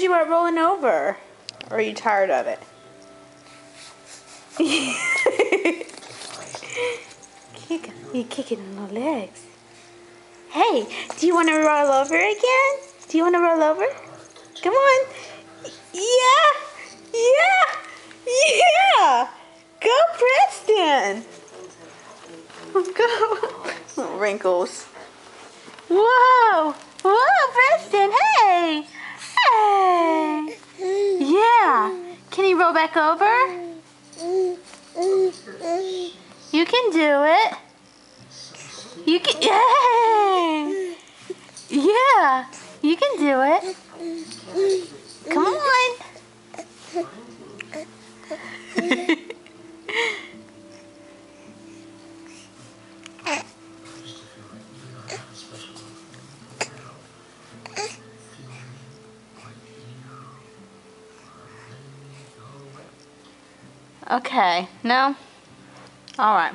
energy about rolling over? Or are you tired of it? You kicking on the legs. Hey, do you want to roll over again? Do you want to roll over? Come on. Yeah. Yeah. Yeah. Go, Preston. Go. Little wrinkles. Whoa. Whoa, Preston. Hey. Hey. Yeah. Can you roll back over? You can do it. You can. Yay. Yeah. You can do it. Come on. Okay. No? All right.